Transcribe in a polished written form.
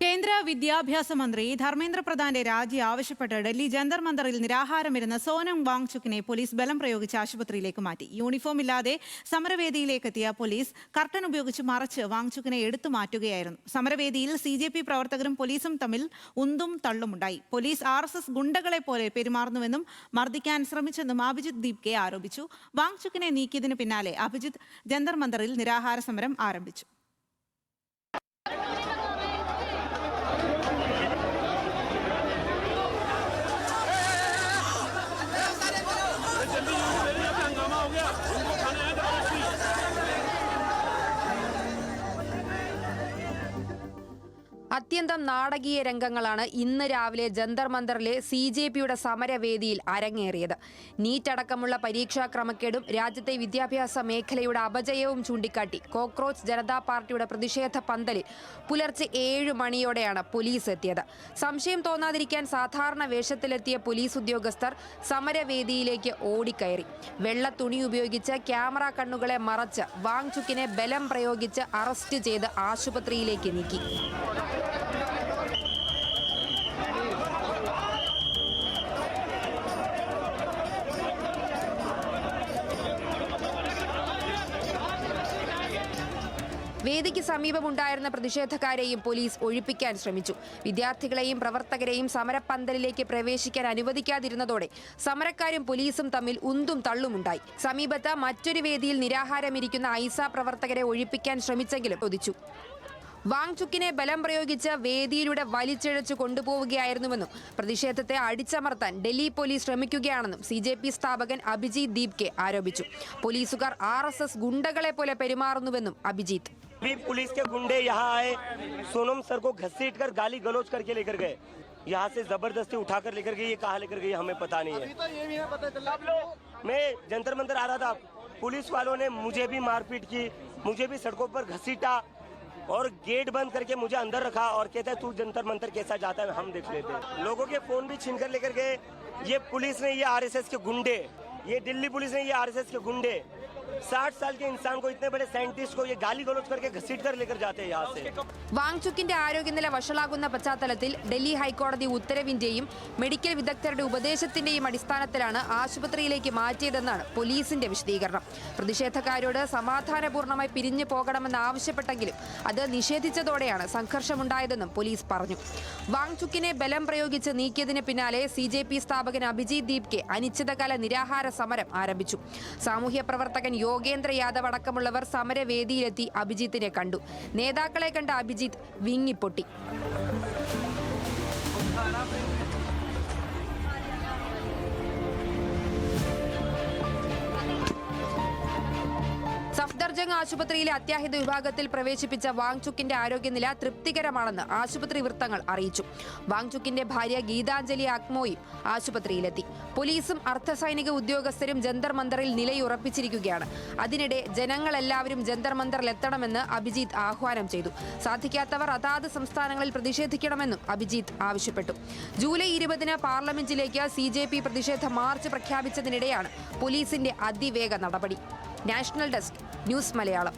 കേന്ദ്ര വിദ്യാഭ്യാസ മന്ത്രി ധർമ്മേന്ദ്ര പ്രധാന്റെ രാജി ആവശ്യപ്പെട്ട് ഡൽഹി ജന്തർ മന്ദറിൽ നിരാഹാരമിരുന്ന സോനം വാങ്ചുക്കിനെ പോലീസ് ബലം പ്രയോഗിച്ച് ആശുപത്രിയിലേക്ക് മാറ്റി. യൂണിഫോം ഇല്ലാതെ സമരവേദിയിലേക്ക് എത്തിയ പോലീസ് കർട്ടൻ ഉപയോഗിച്ച് മറച്ച് വാങ്ചുക്കിനെ എടുത്തു മാറ്റുകയായിരുന്നു. സമരവേദിയിൽ CJP പ്രവർത്തകരും പോലീസും തമ്മിൽ ഉന്തും തള്ളുമുണ്ടായി. പോലീസ് RSS ഗുണ്ടകളെ പോലെ പെരുമാറുന്നുവെന്നും മർദ്ദിക്കാൻ ശ്രമിച്ചെന്നും അഭിജിത്ത് ദീപ്കെ ആരോപിച്ചു. വാങ്ചുക്കിനെ നീക്കിയതിനു പിന്നാലെ അഭിജിത്ത് ജന്തർ മന്ദറിൽ നിരാഹാര സമരം ആരംഭിച്ചു. അത്യന്തം നാടകീയ രംഗങ്ങളാണ് ഇന്ന് രാവിലെ ജന്തർ മന്ദറിലെ CJPയുടെ സമരവേദിയിൽ അരങ്ങേറിയത്. നീറ്റ് അടക്കമുള്ള പരീക്ഷാ ക്രമക്കേടും രാജ്യത്തെ വിദ്യാഭ്യാസ മേഖലയുടെ അപജയവും ചൂണ്ടിക്കാട്ടി കോക്രോച്ച് ജനതാ പാർട്ടിയുടെ പ്രതിഷേധ പന്തലിൽ പുലർച്ചെ 7 മണിയോടെയാണ് പോലീസ് എത്തിയത്. സംശയം തോന്നാതിരിക്കാൻ സാധാരണ വേഷത്തിലെത്തിയ പോലീസ് ഉദ്യോഗസ്ഥർ സമരവേദിയിലേക്ക് ഓടിക്കയറി. വെള്ള തുണി ഉപയോഗിച്ച് ക്യാമറ കണ്ണുകളെ മറച്ച് വാങ്ചുക്കിനെ ബലം പ്രയോഗിച്ച് അറസ്റ്റ് ചെയ്ത് ആശുപത്രിയിലേക്ക് നീക്കി. വേദിക്ക് സമീപമുണ്ടായിരുന്ന പ്രതിഷേധക്കാരെയും പോലീസ് ഒഴിപ്പിക്കാൻ ശ്രമിച്ചു. വിദ്യാർത്ഥികളെയും പ്രവർത്തകരെയും സമരപ്പന്തലിലേക്ക് പ്രവേശിക്കാൻ അനുവദിക്കാതിരുന്നതോടെ സമരക്കാരും പോലീസും തമ്മിൽ ഉന്തും തള്ളുമുണ്ടായി. സമീപത്ത് മറ്റൊരു വേദിയിൽ നിരാഹാരമിരിക്കുന്ന ഐസ പ്രവർത്തകരെ ഒഴിപ്പിക്കാൻ ശ്രമിച്ചെങ്കിലും ഒതിച്ചു. വാങ്ചുക്കിനെ ബലം പ്രയോഗിച്ച് വേദിയിലൂടെ വലിച്ചിഴച്ചു കൊണ്ടുപോവുകയായിരുന്നുവെന്നും പ്രതിഷേധത്തെ അടിച്ചമർത്താൻ ഡൽഹി പോലീസ് ശ്രമിക്കുകയാണെന്നും CJP സ്ഥാപകൻ അഭിജിത്ത് ദീപ്കെ ആരോപിച്ചു. പോലീസുകാർ RSS ഗുണ്ടകളെ പോലെ പെരുമാറുന്നുവെന്നും അഭിജിത്ത്. पुलिस के गुंडे यहाँ आए, सोनम सर को घसीट कर गाली गलौज करके लेकर गए, यहाँ से जबरदस्ती उठाकर लेकर गए। ये कहाँ लेकर गए हमें पता नहीं है। तो ये भी पता चला। मैं जंतर मंतर आ रहा था, पुलिस वालों ने मुझे भी मारपीट की, मुझे भी सड़कों पर घसीटा और गेट बंद करके मुझे अंदर रखा और कहता है तू जंतर मंतर कैसा जाता है हम देख लेते हैं। लोगों के फोन भी छीन कर लेकर गए। ये पुलिस ने, ये RSS के गुंडे, ये दिल्ली पुलिस ने, ये RSS के गुंडे 60 साल के इंसान को, इतने बड़े साइंटिस्ट को ये गाली गलौज करके घसीट कर लेकर जाते हैं यहाँ से। വാങ്ചുക്കിന്റെ ആരോഗ്യനില വഷളാകുന്ന പശ്ചാത്തലത്തിൽ ഡൽഹി ഹൈക്കോടതി ഉത്തരവിന്റെയും മെഡിക്കൽ വിദഗ്ധരുടെ ഉപദേശത്തിന്റെയും അടിസ്ഥാനത്തിലാണ് ആശുപത്രിയിലേക്ക് മാറ്റിയതെന്നാണ് പോലീസിന്റെ വിശദീകരണം. പ്രതിഷേധക്കാരോട് സമാധാനപൂർണ്ണമായി പിരിഞ്ഞു പോകണമെന്ന് ആവശ്യപ്പെട്ടെങ്കിലും അത് നിഷേധിച്ചതോടെയാണ് സംഘർഷമുണ്ടായതെന്നും പോലീസ് പറഞ്ഞു. വാങ്ചുക്കിനെ ബലം പ്രയോഗിച്ച് നീക്കിയതിന് പിന്നാലെ CJP സ്ഥാപകൻ അഭിജിത്ത് ദീപ്കെ അനിശ്ചിതകാല നിരാഹാര സമരം ആരംഭിച്ചു. സാമൂഹ്യ പ്രവർത്തകൻ യോഗേന്ദ്ര യാദവ് അടക്കമുള്ളവർ സമരവേദിയിലെത്തി അഭിജിത്തിനെ കണ്ടു. നേതാക്കളെ കണ്ട അഭിജിത്ത് വിങ്ങിപ്പൊട്ടി. സഫ്ദർജംഗ് ആശുപത്രിയിലെ അത്യാഹിത വിഭാഗത്തിൽ പ്രവേശിപ്പിച്ച വാങ്ചുക്കിന്റെ ആരോഗ്യനില തൃപ്തികരമാണെന്ന് ആശുപത്രി വൃത്തങ്ങൾ അറിയിച്ചു. വാങ്ചുക്കിന്റെ ഭാര്യ ഗീതാഞ്ജലി അക്മോയും ആശുപത്രിയിലെത്തി. പോലീസും അർദ്ധസൈനിക ഉദ്യോഗസ്ഥരും ജന്തർ മന്ദറിൽ നിലയുറപ്പിച്ചിരിക്കുകയാണ്. അതിനിടെ ജനങ്ങളെല്ലാവരും ജന്തർ മന്ദറിൽ എത്തണമെന്ന് അഭിജിത്ത് ആഹ്വാനം ചെയ്തു. സാധിക്കാത്തവർ അതാത് സംസ്ഥാനങ്ങളിൽ പ്രതിഷേധിക്കണമെന്നും അഭിജിത്ത് ആവശ്യപ്പെട്ടു. ജൂലൈ 20-ന് പാർലമെന്റിലേക്ക് CJP പ്രതിഷേധ മാർച്ച് പ്രഖ്യാപിച്ചതിനിടെയാണ് പോലീസിന്റെ അതിവേഗ നടപടി. National desk news Malayalam.